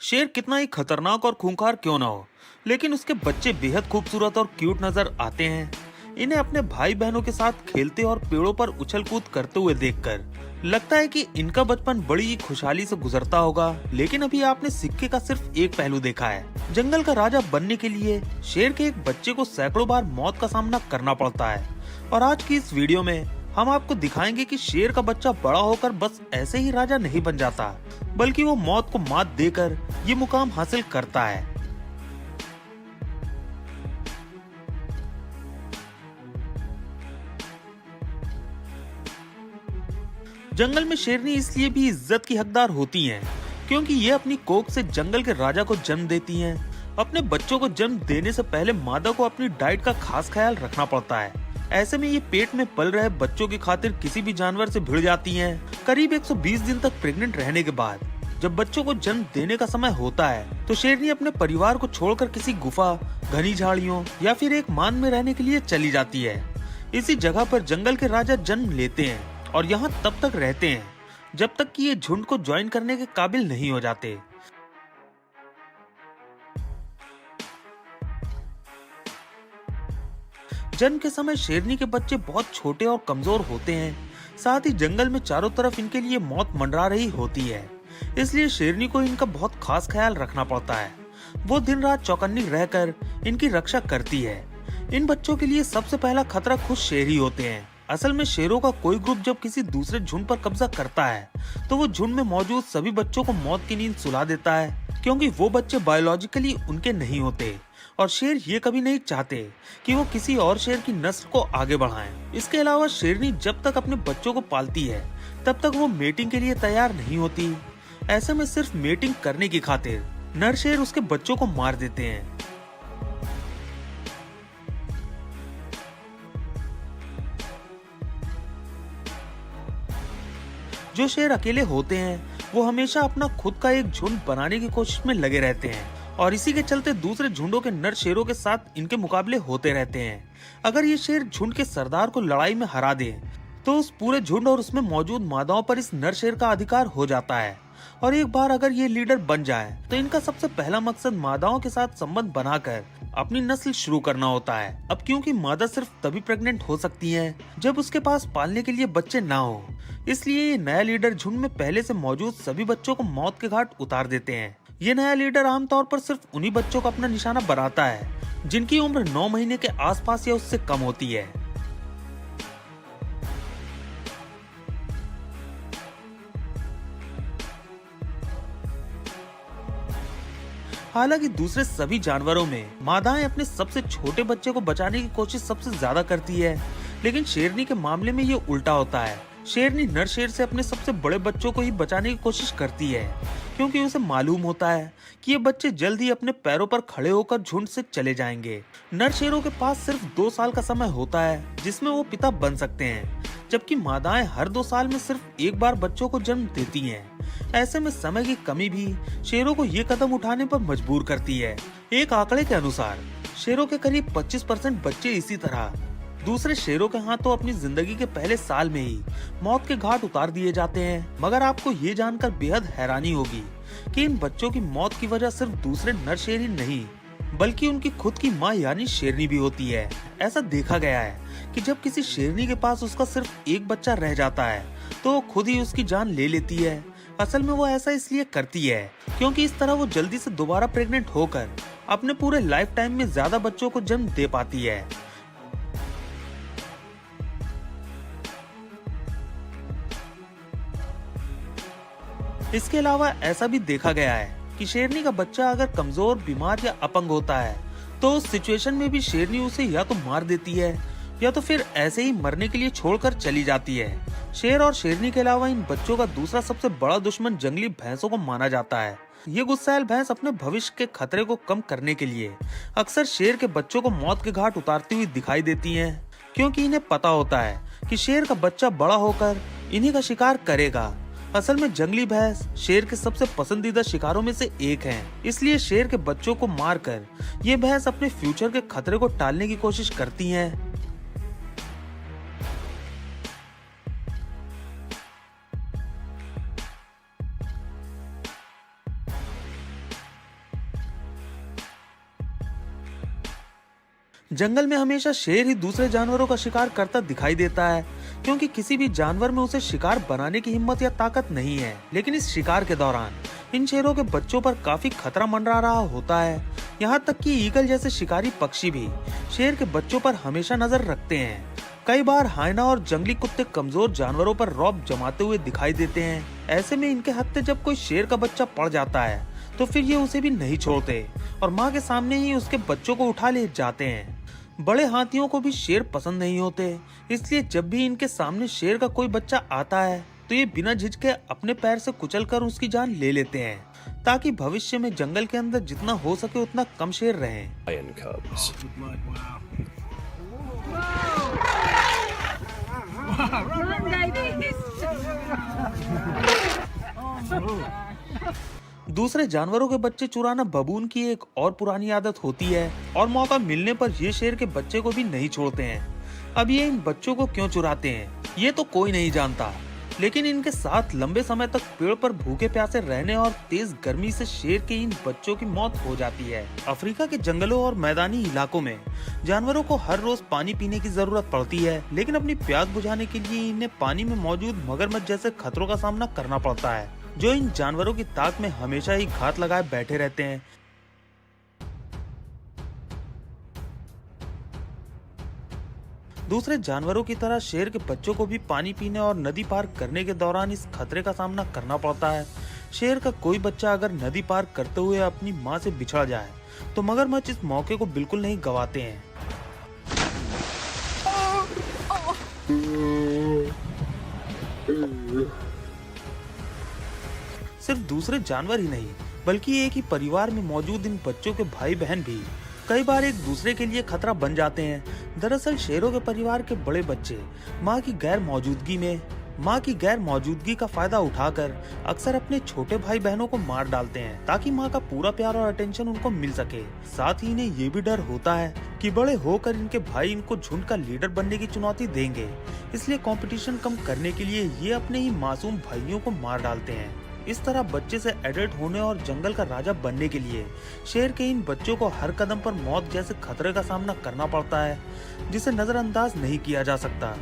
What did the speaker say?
शेर कितना ही खतरनाक और खूंखार क्यों ना हो, लेकिन उसके बच्चे बेहद खूबसूरत और क्यूट नजर आते हैं। इन्हें अपने भाई बहनों के साथ खेलते और पेड़ों पर उछल कूद करते हुए देखकर लगता है कि इनका बचपन बड़ी ही खुशहाली से गुजरता होगा। लेकिन अभी आपने सिक्के का सिर्फ एक पहलू देखा है। जंगल का राजा बनने के लिए शेर के एक बच्चे को सैकड़ों बार मौत का सामना करना पड़ता है। और आज की इस वीडियो में हम आपको दिखाएंगे कि शेर का बच्चा बड़ा होकर बस ऐसे ही राजा नहीं बन जाता, बल्कि वो मौत को मात देकर ये मुकाम हासिल करता है। जंगल में शेरनी इसलिए भी इज्जत की हकदार होती हैं, क्योंकि ये अपनी कोख से जंगल के राजा को जन्म देती हैं। अपने बच्चों को जन्म देने से पहले मादा को अपनी डाइट का खास ख्याल रखना पड़ता है। ऐसे में ये पेट में पल रहे बच्चों की खातिर किसी भी जानवर से भिड़ जाती हैं। करीब 120 दिन तक प्रेग्नेंट रहने के बाद जब बच्चों को जन्म देने का समय होता है, तो शेरनी अपने परिवार को छोड़कर किसी गुफा, घनी झाड़ियों या फिर एक मान में रहने के लिए चली जाती है। इसी जगह पर जंगल के राजा जन्म लेते हैं और यहाँ तब तक रहते हैं जब तक कि ये झुंड को ज्वाइन करने के काबिल नहीं हो जाते। जन्म के समय शेरनी के बच्चे बहुत छोटे और कमजोर होते हैं। साथ ही जंगल में चारों तरफ इनके लिए मौत मंडरा रही होती है, इसलिए शेरनी को इनका बहुत खास ख्याल रखना पड़ता है। वो दिन रात चौकन्नी रहकर इनकी रक्षा करती है। इन बच्चों के लिए सबसे पहला खतरा खुद शेर ही होते हैं। असल में शेरों का कोई ग्रुप जब किसी दूसरे झुंड पर कब्जा करता है, तो वो झुंड में मौजूद सभी बच्चों को मौत की नींद सुला देता है, क्योंकि वो बच्चे बायोलॉजिकली उनके नहीं होते और शेर ये कभी नहीं चाहते कि वो किसी और शेर की नस्ल को आगे बढ़ाएं। इसके अलावा शेरनी जब तक अपने बच्चों को पालती है, तब तक वो मेटिंग के लिए तैयार नहीं होती। ऐसे में सिर्फ मेटिंग करने की खातिर नर शेर उसके बच्चों को मार देते हैं। जो शेर अकेले होते हैं, वो हमेशा अपना खुद का एक झुंड बनाने की कोशिश में लगे रहते हैं और इसी के चलते दूसरे झुंडों के नर शेरों के साथ इनके मुकाबले होते रहते हैं। अगर ये शेर झुंड के सरदार को लड़ाई में हरा दे, तो उस पूरे झुंड और उसमें मौजूद मादाओं पर इस नर शेर का अधिकार हो जाता है। और एक बार अगर ये लीडर बन जाए, तो इनका सबसे पहला मकसद मादाओं के साथ संबंध बनाकर अपनी नस्ल शुरू करना होता है। अब क्योंकि मादा सिर्फ तभी प्रेग्नेंट हो सकती है जब उसके पास पालने के लिए बच्चे ना हो, इसलिए ये नया लीडर झुंड में पहले से मौजूद सभी बच्चों को मौत के घाट उतार देते हैं। ये नया लीडर आमतौर पर सिर्फ उन्हीं बच्चों को अपना निशाना बनाता है जिनकी उम्र 9 महीने के आसपास या उससे कम होती है। हालांकि दूसरे सभी जानवरों में मादाएं अपने सबसे छोटे बच्चे को बचाने की कोशिश सबसे ज्यादा करती है, लेकिन शेरनी के मामले में ये उल्टा होता है। शेरनी नर शेर से अपने सबसे बड़े बच्चों को ही बचाने की कोशिश करती है, क्योंकि उसे मालूम होता है कि ये बच्चे जल्द ही अपने पैरों पर खड़े होकर झुंड से चले जाएंगे। नर शेरों के पास सिर्फ 2 साल का समय होता है जिसमें वो पिता बन सकते हैं, जबकि मादाएं हर 2 साल में सिर्फ एक बार बच्चों को जन्म देती हैं। ऐसे में समय की कमी भी शेरों को ये कदम उठाने पर मजबूर करती है। एक आंकड़े के अनुसार शेरों के करीब 25% बच्चे इसी तरह दूसरे शेरों के हाथों अपनी जिंदगी के पहले साल में ही मौत के घाट उतार दिए जाते हैं। मगर आपको ये जानकर बेहद हैरानी होगी कि इन बच्चों की मौत की वजह सिर्फ दूसरे नर शेर ही नहीं, बल्कि उनकी खुद की माँ यानी शेरनी भी होती है। ऐसा देखा गया है कि जब किसी शेरनी के पास उसका सिर्फ एक बच्चा रह जाता है, तो वो खुद ही उसकी जान ले लेती है। असल में वो ऐसा इसलिए करती है क्योंकि इस तरह वो जल्दी से दोबारा प्रेग्नेंट होकर अपने पूरे लाइफ टाइम में ज्यादा बच्चों को जन्म दे पाती है। इसके अलावा ऐसा भी देखा गया है कि शेरनी का बच्चा अगर कमजोर, बीमार या अपंग होता है, तो उस सिचुएशन में भी शेरनी उसे या तो मार देती है या तो फिर ऐसे ही मरने के लिए छोड़कर चली जाती है। शेर और शेरनी के अलावा इन बच्चों का दूसरा सबसे बड़ा दुश्मन जंगली भैंसों को माना जाता है। ये गुस्सैल भैंस अपने भविष्य के खतरे को कम करने के लिए अक्सर शेर के बच्चों को मौत के घाट उतारती हुई दिखाई देती हैं, क्योंकि इन्हें पता होता है कि शेर का बच्चा बड़ा होकर इन्हीं का शिकार करेगा। असल में जंगली भैंस शेर के सबसे पसंदीदा शिकारों में से एक है, इसलिए शेर के बच्चों को मारकर ये भैंस अपने फ्यूचर के खतरे को टालने की कोशिश करती हैं। जंगल में हमेशा शेर ही दूसरे जानवरों का शिकार करता दिखाई देता है, क्योंकि किसी भी जानवर में उसे शिकार बनाने की हिम्मत या ताकत नहीं है। लेकिन इस शिकार के दौरान इन शेरों के बच्चों पर काफी खतरा मंडरा रहा होता है। यहाँ तक कि ईगल जैसे शिकारी पक्षी भी शेर के बच्चों पर हमेशा नजर रखते हैं। कई बार हाइना और जंगली कुत्ते कमजोर जानवरों पर रौब जमाते हुए दिखाई देते हैं। ऐसे में इनके हत्थे जब कोई शेर का बच्चा पड़ जाता है तो फिर ये उसे भी नहीं छोड़ते और माँ के सामने ही उसके बच्चों को उठा ले जाते हैं। बड़े हाथियों को भी शेर पसंद नहीं होते, इसलिए जब भी इनके सामने शेर का कोई बच्चा आता है तो ये बिना झिझके अपने पैर से कुचलकर उसकी जान ले लेते हैं, ताकि भविष्य में जंगल के अंदर जितना हो सके उतना कम शेर रहें। Lion cubs. Run, babies! दूसरे जानवरों के बच्चे चुराना बबून की एक और पुरानी आदत होती है और मौका मिलने पर ये शेर के बच्चे को भी नहीं छोड़ते हैं। अब ये इन बच्चों को क्यों चुराते हैं ये तो कोई नहीं जानता, लेकिन इनके साथ लंबे समय तक पेड़ पर भूखे प्यासे रहने और तेज गर्मी से शेर के इन बच्चों की मौत हो जाती है। अफ्रीका के जंगलों और मैदानी इलाकों में जानवरों को हर रोज पानी पीने की जरूरत पड़ती है, लेकिन अपनी प्यास बुझाने के लिए इन्हें पानी में मौजूद मगरमच्छ जैसे खतरों का सामना करना पड़ता है, जो इन जानवरों की ताक में हमेशा ही घात लगाए बैठे रहते हैं। दूसरे जानवरों की तरह शेर के बच्चों को भी पानी पीने और नदी पार करने के दौरान इस खतरे का सामना करना पड़ता है। शेर का कोई बच्चा अगर नदी पार करते हुए अपनी मां से बिछड़ जाए तो मगरमच्छ इस मौके को बिल्कुल नहीं गंवाते हैं। सिर्फ दूसरे जानवर ही नहीं बल्कि एक ही परिवार में मौजूद इन बच्चों के भाई बहन भी कई बार एक दूसरे के लिए खतरा बन जाते हैं। दरअसल शेरों के परिवार के बड़े बच्चे माँ की गैर मौजूदगी का फायदा उठाकर अक्सर अपने छोटे भाई बहनों को मार डालते हैं, ताकि माँ का पूरा प्यार और अटेंशन उनको मिल सके। साथ ही इन्हें ये भी डर होता है कि बड़े होकर इनके भाई इनको झुंड का लीडर बनने की चुनौती देंगे, इसलिए कंपटीशन कम करने के लिए ये अपने ही मासूम भाइयों को मार डालते हैं। इस तरह बच्चे से एडल्ट होने और जंगल का राजा बनने के लिए शेर के इन बच्चों को हर कदम पर मौत जैसे खतरे का सामना करना पड़ता है, जिसे नजरअंदाज नहीं किया जा सकता।